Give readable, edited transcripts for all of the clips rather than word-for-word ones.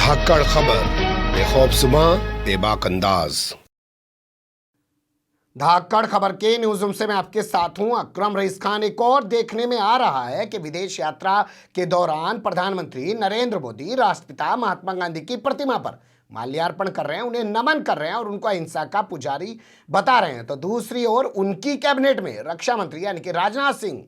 धाकड़ खबर बेखौफजुमा बेबाक अंदाज। धाकड़ खबर के न्यूज रूम से मैं आपके साथ हूं अकरम रईस खान। एक और देखने में आ रहा है कि विदेश यात्रा के दौरान प्रधानमंत्री नरेंद्र मोदी राष्ट्रपिता महात्मा गांधी की प्रतिमा पर माल्यार्पण कर रहे हैं, उन्हें नमन कर रहे हैं और उनको अहिंसा का पुजारी बता रहे हैं। तो दूसरी ओर उनकी कैबिनेट में रक्षा मंत्री यानी कि राजनाथ सिंह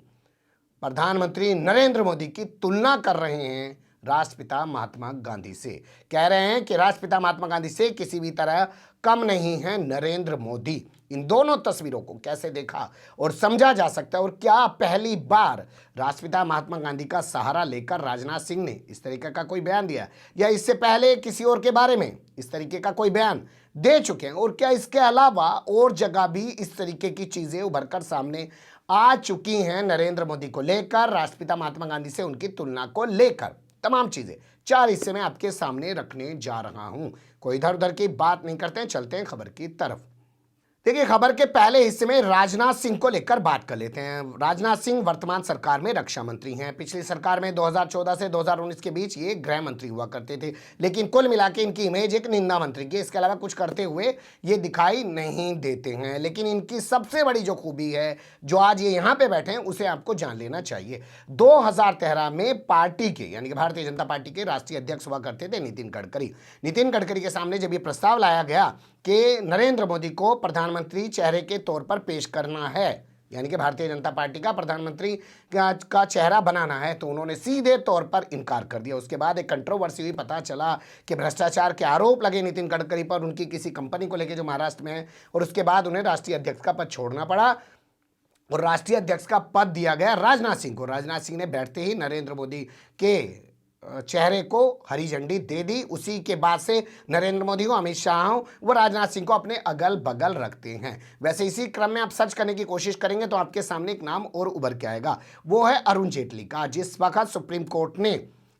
प्रधानमंत्री नरेंद्र मोदी की तुलना कर रहे हैं राष्ट्रपिता महात्मा गांधी से। कह रहे हैं कि राष्ट्रपिता महात्मा गांधी से किसी भी तरह कम नहीं है नरेंद्र मोदी। इन दोनों तस्वीरों को कैसे देखा और समझा जा सकता है, और क्या पहली बार राष्ट्रपिता महात्मा गांधी का सहारा लेकर राजनाथ सिंह ने इस तरीके का कोई बयान दिया, या इससे पहले किसी और के बारे में इस तरीके का कोई बयान दे चुके हैं, और क्या इसके अलावा और जगह भी इस तरीके की चीजें उभरकर सामने आ चुकी हैं नरेंद्र मोदी को लेकर, राष्ट्रपिता महात्मा गांधी से उनकी तुलना को लेकर। तमाम चीजें 4 हिस्से में आपके सामने रखने जा रहा हूं। कोई इधर उधर की बात नहीं करते हैं, चलते हैं खबर की तरफ। देखिए, खबर के पहले हिस्से में राजनाथ सिंह को लेकर बात कर लेते हैं। राजनाथ सिंह वर्तमान सरकार में रक्षा मंत्री हैं। पिछली सरकार में 2014 से 2019 के बीच ये गृह मंत्री हुआ करते थे, लेकिन कुल मिला के इनकी इमेज एक निंदा मंत्री की, इसके अलावा कुछ करते हुए ये दिखाई नहीं देते हैं। लेकिन इनकी सबसे बड़ी जो खूबी है, जो आज ये यहाँ पे बैठे हैं, उसे आपको जान लेना चाहिए। 2013 में पार्टी के यानी कि भारतीय जनता पार्टी के राष्ट्रीय अध्यक्ष हुआ करते थे नितिन गडकरी। नितिन गडकरी के सामने जब ये प्रस्ताव लाया गया कि नरेंद्र मोदी को प्रधानमंत्री चेहरे के तौर पर पेश करना है, यानी कि भारतीय जनता पार्टी का प्रधानमंत्री का चेहरा बनाना है, तो उन्होंने सीधे तौर पर इनकार कर दिया। उसके बाद एक कंट्रोवर्सी हुई, पता चला कि भ्रष्टाचार के आरोप लगे नितिन गडकरी पर, उनकी किसी कंपनी को लेकर जो महाराष्ट्र में है, और उसके बाद उन्हें राष्ट्रीय अध्यक्ष का पद छोड़ना पड़ा और राष्ट्रीय अध्यक्ष का पद दिया गया राजनाथ सिंह को। राजनाथ सिंह ने बैठते ही नरेंद्र मोदी के चेहरे को हरी झंडी दे दी। उसी के बाद से नरेंद्र मोदी को, अमित शाह व राजनाथ सिंह को अपने अगल बगल रखते हैं। वैसे इसी क्रम में आप सर्च करने की कोशिश करेंगे तो आपके सामने एक नाम और उभर के आएगा, वो है अरुण जेटली का। जिस वक्त सुप्रीम कोर्ट ने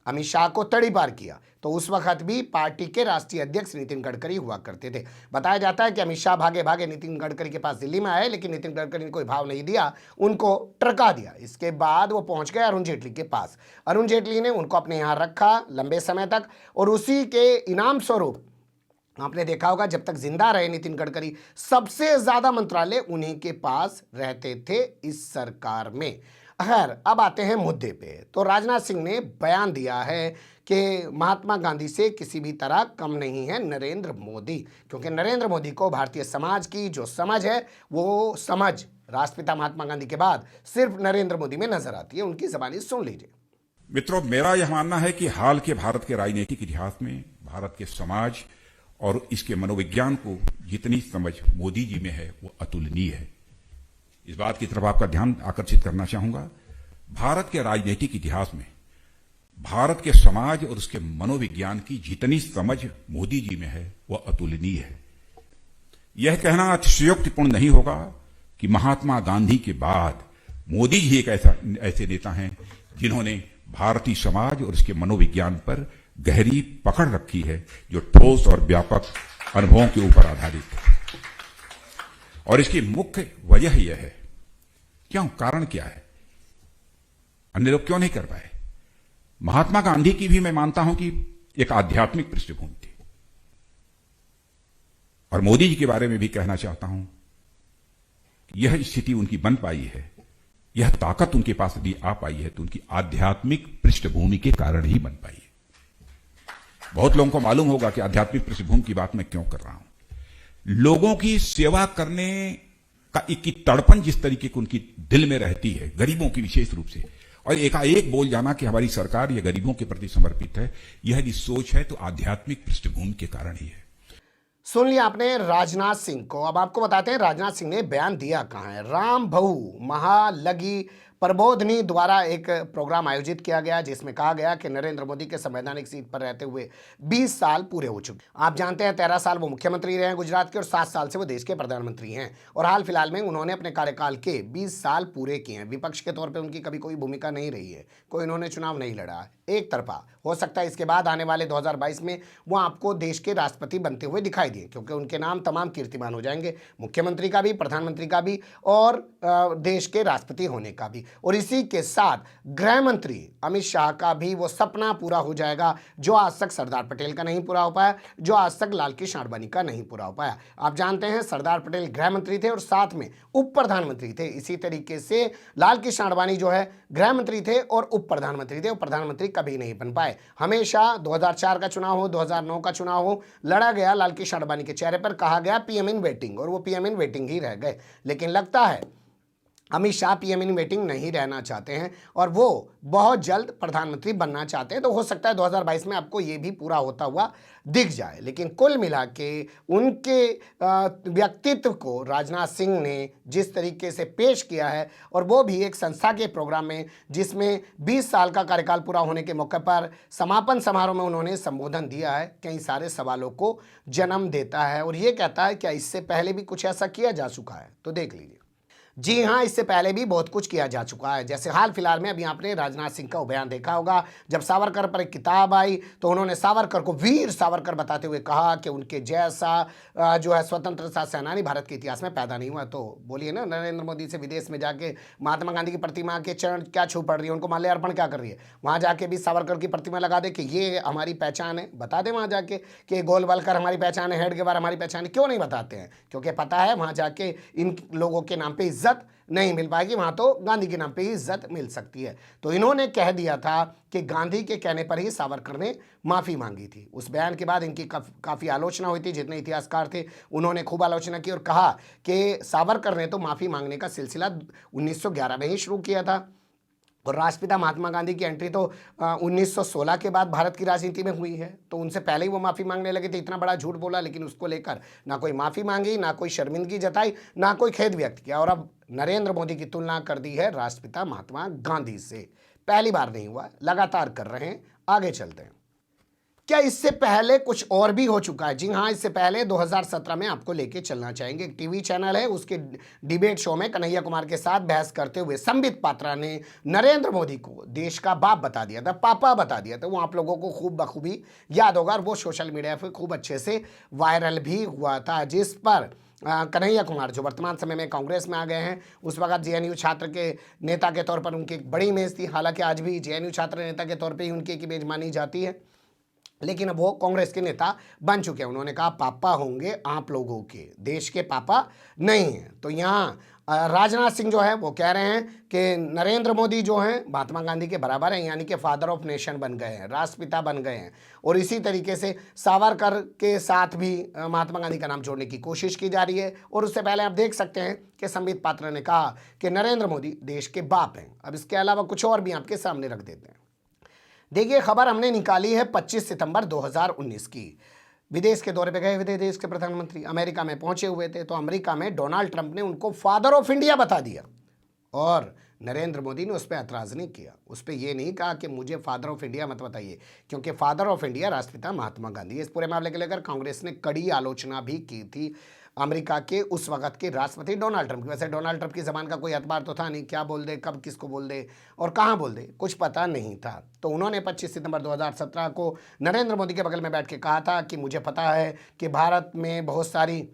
अमित शाह को तड़ीपार किया, तो उस वक्त भी पार्टी के राष्ट्रीय अध्यक्ष नितिन गडकरी हुआ करते थे। बताया जाता है कि अमित शाह भागे भागे नितिन गडकरी के पास दिल्ली में आए, लेकिन नितिन गडकरी ने कोई भाव नहीं दिया, उनको ट्रका दिया। इसके बाद वो पहुंच गए अरुण जेटली के पास। अरुण जेटली ने उनको अपने यहाँ रखा लंबे समय तक, और उसी के इनाम स्वरूप आपने देखा होगा, जब तक जिंदा रहे नितिन गडकरी, सबसे ज्यादा मंत्रालय उन्हीं के पास रहते थे इस सरकार में। खैर, अब आते हैं मुद्दे पे। तो राजनाथ सिंह ने बयान दिया है कि महात्मा गांधी से किसी भी तरह कम नहीं है नरेंद्र मोदी, क्योंकि नरेंद्र मोदी को भारतीय समाज की जो समझ है, वो समझ राष्ट्रपिता महात्मा गांधी के बाद सिर्फ नरेंद्र मोदी में नजर आती है। उनकी जबानी सुन लीजिए। मित्रों, मेरा यह मानना है कि हाल के भारत के राजनीतिक इतिहास में भारत के समाज और इसके मनोविज्ञान को जितनी समझ मोदी जी में है, वो अतुलनीय है। इस बात की तरफ आपका ध्यान आकर्षित करना चाहूंगा। भारत के राजनीतिक इतिहास में भारत के समाज और उसके मनोविज्ञान की जितनी समझ मोदी जी में है, वह अतुलनीय है। यह कहना अतिशयोक्तिपूर्ण नहीं होगा कि महात्मा गांधी के बाद मोदी जी एक ऐसे नेता हैं जिन्होंने भारतीय समाज और उसके मनोविज्ञान पर गहरी पकड़ रखी है, जो ठोस और व्यापक अनुभवों के ऊपर आधारित है। और इसकी मुख्य वजह यह है, क्यों, कारण क्या है, अन्य लोग क्यों नहीं कर पाए। महात्मा गांधी की भी मैं मानता हूं कि एक आध्यात्मिक पृष्ठभूमि थी, और मोदी जी के बारे में भी कहना चाहता हूं कि यह स्थिति उनकी बन पाई है, यह ताकत उनके पास यदि आ पाई है, तो उनकी आध्यात्मिक पृष्ठभूमि के कारण ही बन पाई है। बहुत लोगों को मालूम होगा कि आध्यात्मिक पृष्ठभूमि की बात मैं क्यों कर रहा हूं। लोगों की सेवा करने का एक तड़पन जिस तरीके की उनकी दिल में रहती है, गरीबों की विशेष रूप से, और एकाएक बोल जाना कि हमारी सरकार ये गरीबों के प्रति समर्पित है, यह यदि सोच है तो आध्यात्मिक पृष्ठभूमि के कारण ही है। सुन लिया आपने राजनाथ सिंह को। अब आपको बताते हैं राजनाथ सिंह ने बयान दिया कहां है। राम बहु महालगी प्रबोधनी द्वारा एक प्रोग्राम आयोजित किया गया, जिसमें कहा गया कि नरेंद्र मोदी के संवैधानिक सीट पर रहते हुए 20 साल पूरे हो चुके। आप जानते हैं 13 साल वो मुख्यमंत्री रहे हैं गुजरात के, और 7 साल से वो देश के प्रधानमंत्री हैं, और हाल फिलहाल में उन्होंने अपने कार्यकाल के 20 साल पूरे किए हैं। विपक्ष के तौर पर उनकी कभी कोई भूमिका नहीं रही है, कोई उन्होंने चुनाव नहीं लड़ा, एक तरफा। हो सकता है इसके बाद आने वाले 2022 में वो आपको देश के राष्ट्रपति बनते हुए दिखाई दिए, क्योंकि उनके नाम तमाम कीर्तिमान हो जाएंगे, मुख्यमंत्री का भी, प्रधानमंत्री का भी, और देश के राष्ट्रपति होने का भी। और इसी के साथ गृह मंत्री अमित शाह का भी वो सपना पूरा हो जाएगा जो आज तक सरदार पटेल का नहीं पूरा हो पाया, जो आज तक लाल कृष्ण आडवाणी का नहीं पूरा हो पाया। आप जानते हैं सरदार पटेल गृह मंत्री थे और साथ में उप प्रधानमंत्री थे। इसी तरीके से लाल कृष्ण आडवाणी जो है गृह मंत्री थे और उप प्रधानमंत्री थे और प्रधानमंत्री कभी नहीं बन पाए। हमेशा 2004 का चुनाव हो, 2009 का चुनाव हो, लड़ा गया लाल कृष्ण आडवाणी के चेहरे पर, कहा गया पीएम इन वेटिंग, और वो पीएम इन वेटिंग ही रह गए। लेकिन लगता है Amit Shah PM in waiting नहीं रहना चाहते हैं और वो बहुत जल्द प्रधानमंत्री बनना चाहते हैं। तो हो सकता है 2022 में आपको ये भी पूरा होता हुआ दिख जाए। लेकिन कुल मिला के उनके व्यक्तित्व को राजनाथ सिंह ने जिस तरीके से पेश किया है, और वो भी एक संस्था के प्रोग्राम में जिसमें 20 साल का कार्यकाल पूरा होने के मौके पर समापन समारोह में उन्होंने संबोधन दिया है, कई सारे सवालों को जन्म देता है और ये कहता है क्या इससे पहले भी कुछ ऐसा किया जा चुका है। तो देख लीजिए। जी हाँ, इससे पहले भी बहुत कुछ किया जा चुका है। जैसे हाल फिलहाल में अभी आपने राजनाथ सिंह का बयान देखा होगा, जब सावरकर पर एक किताब आई तो उन्होंने सावरकर को वीर सावरकर बताते हुए कहा कि उनके जैसा जो है स्वतंत्रता सेनानी भारत के इतिहास में पैदा नहीं हुआ। तो बोलिए ना, नरेंद्र मोदी से विदेश में जाके महात्मा गांधी की प्रतिमा के चरण क्या छू पड़ रही है, उनको माल्यार्पण क्या कर रही है, वहाँ जाके भी सावरकर की प्रतिमा लगा दे कि ये हमारी पहचान है, बता दें वहाँ जाके कि गोलवलकर हमारी पहचान है, हेडगेवार हमारी पहचान है। क्यों नहीं बताते हैं? क्योंकि पता है वहाँ जाके इन लोगों के नाम पर इज्जत नहीं मिल पाएगी, वहां तो गांधी के नाम पे ही इज्जत मिल सकती है। तो इन्होंने कह दिया था कि गांधी के कहने पर ही सावरकर ने माफी मांगी थी। उस बयान के बाद इनकी काफी आलोचना हुई थी, जितने इतिहासकार थे उन्होंने खूब आलोचना की और कहा कि सावरकर ने तो माफी मांगने का सिलसिला 1911 में ही शुरू किया था और राष्ट्रपिता महात्मा गांधी की एंट्री तो 1916 के बाद भारत की राजनीति में हुई है। तो उनसे पहले ही वो माफ़ी मांगने लगे थे। इतना बड़ा झूठ बोला, लेकिन उसको लेकर ना कोई माफ़ी मांगी, ना कोई शर्मिंदगी जताई, ना कोई खेद व्यक्त किया। और अब नरेंद्र मोदी की तुलना कर दी है राष्ट्रपिता महात्मा गांधी से। पहली बार नहीं हुआ, लगातार कर रहे हैं। आगे चलते हैं। क्या इससे पहले कुछ और भी हो चुका है? जी हाँ, इससे पहले 2017 में आपको लेके चलना चाहेंगे। एक टीवी चैनल है, उसके डिबेट शो में कन्हैया कुमार के साथ बहस करते हुए संबित पात्रा ने नरेंद्र मोदी को देश का बाप बता दिया था, पापा बता दिया था। वो आप लोगों को खूब बखूबी याद होगा और वो सोशल मीडिया पर खूब अच्छे से वायरल भी हुआ था, जिस पर कन्हैया कुमार जो वर्तमान समय में कांग्रेस में आ गए हैं, उस वक्त जेएनयू छात्र के नेता के तौर पर उनकी एक बड़ी इमेज थी। हालांकि आज भी जेएनयू छात्र नेता के तौर पर ही उनकी एक इमेज मानी जाती है, लेकिन अब वो कांग्रेस के नेता बन चुके हैं। उन्होंने कहा पापा होंगे आप लोगों के, देश के पापा नहीं हैं। तो यहाँ राजनाथ सिंह जो है वो कह रहे हैं कि नरेंद्र मोदी जो हैं महात्मा गांधी के बराबर हैं, यानी कि फादर ऑफ नेशन बन गए हैं, राष्ट्रपिता बन गए हैं। और इसी तरीके से सावरकर के साथ भी महात्मा गांधी का नाम जोड़ने की कोशिश की जा रही है। और उससे पहले आप देख सकते हैं कि संबित पात्रा ने कहा कि नरेंद्र मोदी देश के बाप हैं। अब इसके अलावा कुछ और भी आपके सामने रख देते हैं। देखिए, खबर हमने निकाली है 25 सितंबर 2019 की। विदेश के दौरे पे गए हुए थे देश के प्रधानमंत्री, अमेरिका में पहुंचे हुए थे। तो अमेरिका में डोनाल्ड ट्रंप ने उनको फादर ऑफ इंडिया बता दिया और नरेंद्र मोदी ने उस पर ऐतराज़ नहीं किया। उस पर यह नहीं कहा कि मुझे फादर ऑफ इंडिया मत बताइए, क्योंकि फादर ऑफ इंडिया राष्ट्रपिता महात्मा गांधी है। इस पूरे मामले को लेकर कांग्रेस ने कड़ी आलोचना भी की थी अमेरिका के उस वक्त के राष्ट्रपति डोनाल्ड ट्रंप की। वैसे डोनाल्ड ट्रंप की ज़बान का कोई एतबार तो था नहीं, क्या बोल दे, कब किसको बोल दे और कहाँ बोल दे, कुछ पता नहीं था। तो उन्होंने 25 सितंबर 2017 को नरेंद्र मोदी के बगल में बैठ के कहा था कि मुझे पता है कि भारत में बहुत सारी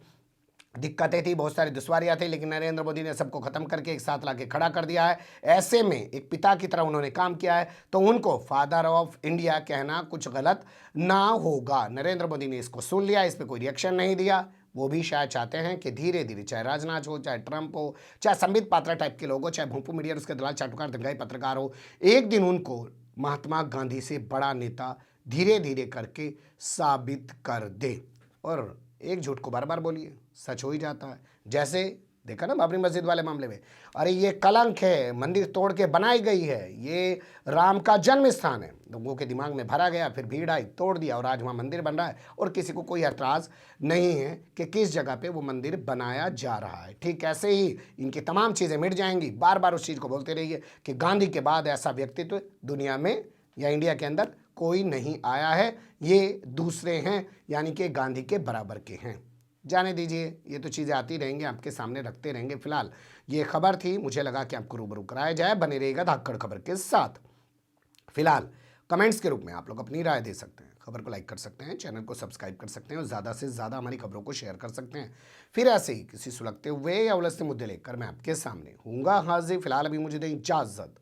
दिक्कतें थी, बहुत सारी दुश्वारियां थी, लेकिन नरेंद्र मोदी ने सबको खत्म करके एक साथ लाके खड़ा कर दिया है। ऐसे में एक पिता की तरह उन्होंने काम किया है, तो उनको फादर ऑफ इंडिया कहना कुछ गलत ना होगा। नरेंद्र मोदी ने इसको सुन लिया, इस पर कोई रिएक्शन नहीं दिया। वो भी शायद चाहते हैं कि धीरे धीरे, चाहे राजनाथ हो, चाहे ट्रंप हो, चाहे संबित पात्रा टाइप के लोग हो, चाहे भोंपू मीडिया उसके दलाल चाटुकार दंगाई पत्रकार हो, एक दिन उनको महात्मा गांधी से बड़ा नेता धीरे धीरे करके साबित कर दे। और एक झूठ को बार बार बोलिए, सच हो ही जाता है। जैसे देखा ना बाबरी मस्जिद वाले मामले में, अरे ये कलंक है, मंदिर तोड़ के बनाई गई है, ये राम का जन्म स्थान है, लोगों के दिमाग में भरा गया, फिर भीड़ आई, तोड़ दिया और आज वहाँ मंदिर बन रहा है और किसी को कोई ऐतराज़ नहीं है कि किस जगह पे वो मंदिर बनाया जा रहा है। ठीक ऐसे ही इनकी तमाम चीज़ें मिट जाएंगी। बार बार उस चीज़ को बोलते रहिए कि गांधी के बाद ऐसा व्यक्तित्व दुनिया में या इंडिया के अंदर कोई नहीं आया है, ये दूसरे हैं, यानी कि गांधी के बराबर के हैं। जाने दीजिए, ये तो चीज़ें आती रहेंगी, आपके सामने रखते रहेंगे। फिलहाल ये खबर थी, मुझे लगा कि आपको रूबरू कराया जाए। बने रहेगा धाकड़ खबर के साथ। फिलहाल कमेंट्स के रूप में आप लोग अपनी राय दे सकते हैं। खबर को लाइक कर सकते हैं, चैनल को सब्सक्राइब कर सकते हैं और ज़्यादा से ज़्यादा हमारी खबरों को शेयर कर सकते हैं। फिर ऐसे ही किसी सुलगते हुए या उलझते मुद्दे लेकर मैं आपके सामने हूँगा हाजिर। फिलहाल अभी मुझे दें इजाज़त।